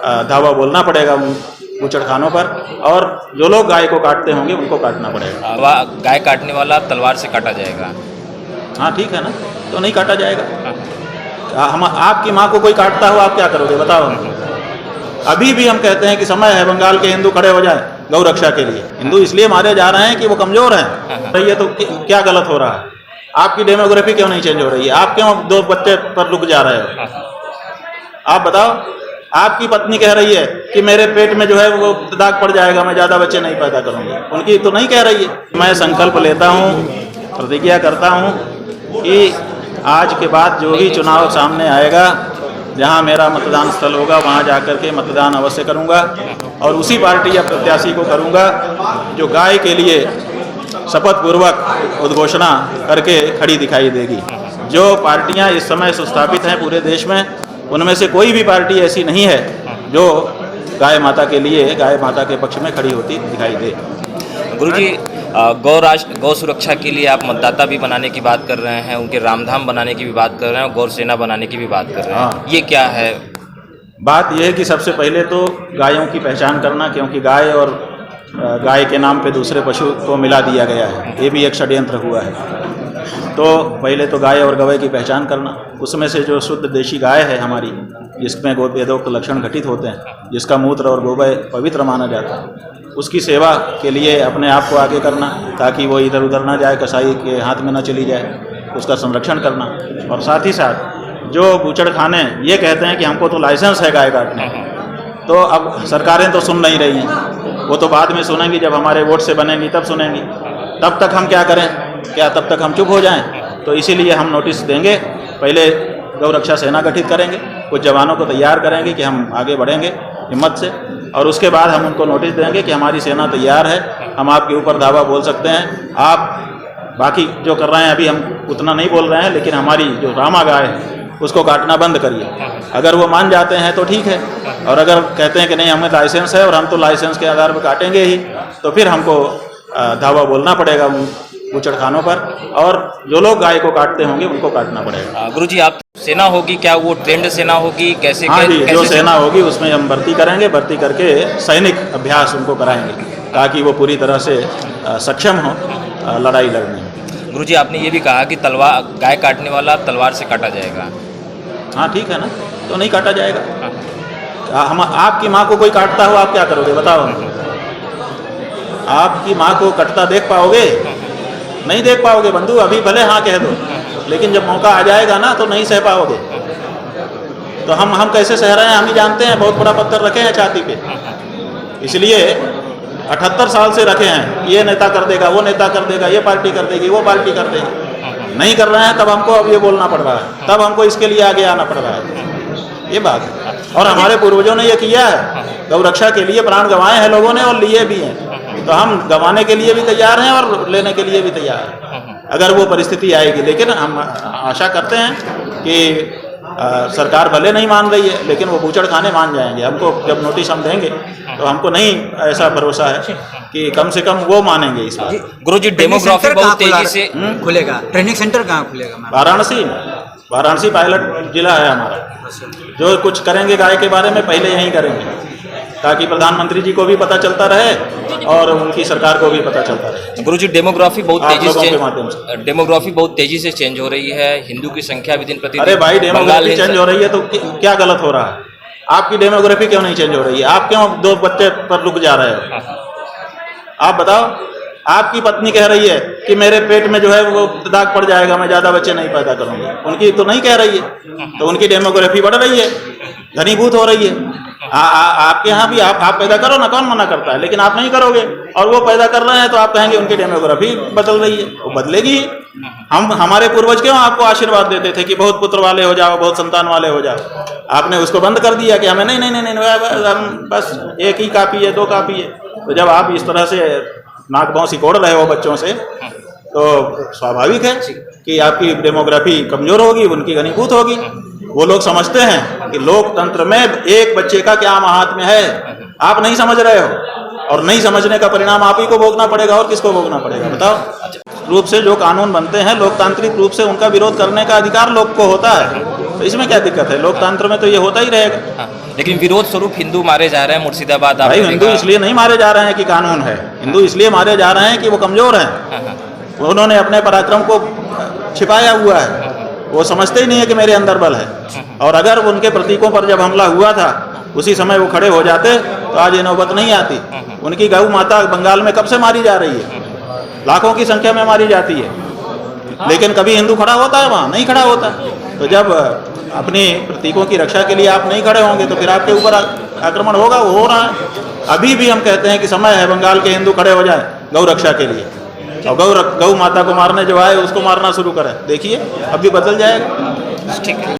धावा बोलना पड़ेगा उन बूचड़खानों पर, और जो लोग गाय को काटते होंगे उनको काटना पड़ेगा। गाय काटने वाला तलवार से काटा जाएगा। हाँ ठीक है ना, तो नहीं काटा जाएगा। हम आपकी माँ को कोई काटता हो, आप क्या करोगे बताओ? अभी भी हम कहते हैं कि समय है बंगाल के हिंदू खड़े हो जाए गौ रक्षा के लिए। हिंदू इसलिए मारे जा रहे हैं कि वो कमजोर हैं। ये तो क्या गलत हो रहा है? आपकी डेमोग्राफी क्यों नहीं चेंज हो रही है? आप क्यों 2 बच्चे पर रुक जा रहे हो? आप बताओ। आपकी पत्नी कह रही है कि मेरे पेट में जो है वो दाग पड़ जाएगा, मैं ज़्यादा बच्चे नहीं पैदा करूँगी। उनकी तो नहीं कह रही है। मैं संकल्प लेता हूँ, प्रतिज्ञा करता हूँ कि आज के बाद जो भी चुनाव सामने आएगा, जहाँ मेरा मतदान स्थल होगा वहाँ जाकर के मतदान अवश्य करूँगा, और उसी पार्टी या प्रत्याशी को करूँगा जो गाय के लिए शपथ पूर्वक उद्घोषणा करके खड़ी दिखाई देगी। जो पार्टियाँ इस समय सुस्थापित हैं पूरे देश में, उनमें से कोई भी पार्टी ऐसी नहीं है जो गाय माता के लिए, गाय माता के पक्ष में खड़ी होती दिखाई दे। गुरुजी, गौ सुरक्षा के लिए आप मतदाता भी बनाने की बात कर रहे हैं, उनके रामधाम बनाने की भी बात कर रहे हैं, और गौ सेना बनाने की भी बात कर रहे हैं। हाँ। ये क्या है? बात यह है कि सबसे पहले तो गायों की पहचान करना, क्योंकि गाय और गाय के नाम पे दूसरे पशु को मिला दिया गया है, ये भी एक षड्यंत्र हुआ है। तो पहले तो गाय और गवै की पहचान करना, उसमें से जो शुद्ध देशी गाय है हमारी, जिसमें वेदोक्त लक्षण घटित होते हैं, जिसका मूत्र और गोबर पवित्र माना जाता है, उसकी सेवा के लिए अपने आप को आगे करना, ताकि वो इधर उधर ना जाए, कसाई के हाथ में ना चली जाए, उसका संरक्षण करना। और साथ ही साथ जो बूचड़खाने ये कहते हैं कि हमको तो लाइसेंस है गाय काटने, तो अब सरकारें तो सुन नहीं रही हैं, वो तो बाद में सुनेंगी, जब हमारे वोट से बनेंगी तब सुनेंगी। तब तक हम क्या करें? क्या तब तक हम चुप हो जाएं? तो इसीलिए हम नोटिस देंगे, पहले गौ रक्षा सेना गठित करेंगे, कुछ जवानों को तैयार करेंगे कि हम आगे बढ़ेंगे हिम्मत से, और उसके बाद हम उनको नोटिस देंगे कि हमारी सेना तैयार है, हम आपके ऊपर धावा बोल सकते हैं। आप बाकी जो कर रहे हैं अभी हम उतना नहीं बोल रहे हैं, लेकिन हमारी जो रामा गाय है उसको काटना बंद करिए। अगर वो मान जाते हैं तो ठीक है, और अगर कहते हैं कि नहीं हमें लाइसेंस है और हम तो लाइसेंस के आधार पर काटेंगे ही, तो फिर हमको धावा बोलना पड़ेगा उन बूचड़खानों पर, और जो लोग गाय को काटते होंगे उनको काटना पड़ेगा। गुरुजी, आप सेना होगी, क्या वो ट्रेंड सेना होगी? कैसे? हाँ जी, कैसे जो सेना होगी उसमें हम भर्ती करेंगे, भर्ती करके सैनिक अभ्यास उनको कराएंगे, ताकि वो पूरी तरह से सक्षम हो लड़ाई लड़ने में। गुरुजी, आपने ये भी कहा कि गाय काटने वाला तलवार से काटा जाएगा। हाँ ठीक है ना, तो नहीं काटा जाएगा। हम आपकी माँ को कोई काटता हो, आप क्या करोगे बताओ? आपकी माँ को कटता देख पाओगे? नहीं देख पाओगे बंधु। अभी भले हाँ कह दो, लेकिन जब मौका आ जाएगा ना तो नहीं सह पाओगे। तो हम कैसे सह रहे हैं हम ही जानते हैं। बहुत बड़ा पत्थर रखे हैं छाती पे, इसलिए 78 साल से रखे हैं। ये नेता कर देगा, वो नेता कर देगा, ये पार्टी कर देगी, वो पार्टी कर देगी। नहीं कर रहे हैं तब हमको अब ये बोलना पड़ रहा है, तब हमको इसके लिए आगे आना पड़ रहा है। ये बात है, और हमारे पूर्वजों ने ये किया है, गौ रक्षा के लिए प्राण गंवाए हैं लोगों ने और लिए भी हैं। तो हम गंवाने के लिए भी तैयार हैं और लेने के लिए भी तैयार हैं, अगर वो परिस्थिति आएगी। लेकिन हम आशा करते हैं कि सरकार भले नहीं मान रही है, लेकिन वो बूचड़खाने मान जाएंगे। हमको जब नोटिस हम देंगे तो हमको नहीं ऐसा भरोसा है कि कम से कम वो मानेंगे इस बात। गुरुजी, डेमोग्राफी बहुत तेजी से खुलेगा। ट्रेनिंग सेंटर कहाँ खुलेगा? वाराणसी पायलट जिला है हमारा। जो कुछ करेंगे गाय के बारे में पहले यहीं करेंगे, ताकि प्रधानमंत्री जी को भी पता चलता रहे और उनकी सरकार को भी पता चलता रहे। गुरुजी, डेमोग्राफी बहुत तेजी से चेंज हो रही है। हिंदू की संख्या भी दिन प्रतिदिन। अरे भाई, डेमोग्राफी चेंज हो रही है तो क्या गलत हो रहा है? आपकी डेमोग्राफी क्यों नहीं चेंज हो रही है? आप क्यों 2 बच्चे पर रुक जा रहे हो? आप बताओ। आपकी पत्नी कह रही है कि मेरे पेट में जो है वो दाग पड़ जाएगा, मैं ज़्यादा बच्चे नहीं पैदा करूँगी। उनकी तो नहीं कह रही है, तो उनकी डेमोग्राफी बढ़ रही है, घनीभूत हो रही है। आपके यहाँ भी आप पैदा करो ना, कौन मना करता है? लेकिन आप नहीं करोगे, और वो पैदा कर रहे हैं तो आप कहेंगे उनकी डेमोग्राफी बदल रही है। वो बदलेगी। हमारे पूर्वज क्यों आपको आशीर्वाद देते थे कि बहुत पुत्र वाले हो जाओ, बहुत संतान वाले हो जाओ? आपने उसको बंद कर दिया कि हमें नहीं, हम बस एक ही काफ़ी है, 2 काफ़ी है। तो जब आप इस तरह से नाक बाँह सिकोड़ रहे हो बच्चों से, तो स्वाभाविक है कि आपकी डेमोग्राफी कमज़ोर होगी, उनकी घनीभूत होगी। वो लोग समझते हैं कि लोकतंत्र में एक बच्चे का क्या महात्म्य है। आप नहीं समझ रहे हो, और नहीं समझने का परिणाम आप ही को भोगना पड़ेगा। और किसको भोगना पड़ेगा बताओ? रूप से जो कानून बनते हैं लोकतांत्रिक रूप से, उनका विरोध करने का अधिकार लोग को होता है। तो इसमें क्या दिक्कत है? लोकतंत्र में तो ये होता ही रहेगा। हाँ, लेकिन विरोध स्वरूप हिंदू मारे जा रहे हैं मुर्शिदाबाद। भाई आपने हिंदू देखा- इसलिए नहीं मारे जा रहे हैं कि कानून है, हिंदू इसलिए मारे जा रहे हैं कि वो कमजोर हैं। हाँ, हाँ, उन्होंने अपने पराक्रम को छिपाया हुआ है, वो समझते ही नहीं है कि मेरे अंदर बल है। और अगर उनके प्रतीकों पर जब हमला हुआ था उसी समय वो खड़े हो जाते तो आज ये नौबत नहीं आती। उनकी गौ माता बंगाल में कब से मारी जा रही है, लाखों की संख्या में मारी जाती है, लेकिन कभी हिंदू खड़ा होता है? वहाँ नहीं खड़ा होता। तो जब अपने प्रतीकों की रक्षा के लिए आप नहीं खड़े होंगे तो फिर आपके ऊपर आक्रमण होगा। वो हो रहा है। अभी भी हम कहते हैं कि समय है बंगाल के हिंदू खड़े हो जाए गौ रक्षा के लिए, और गौ माता को मारने जो आए उसको मारना शुरू करें। देखिए अब भी बदल जाएगा। ठीक है।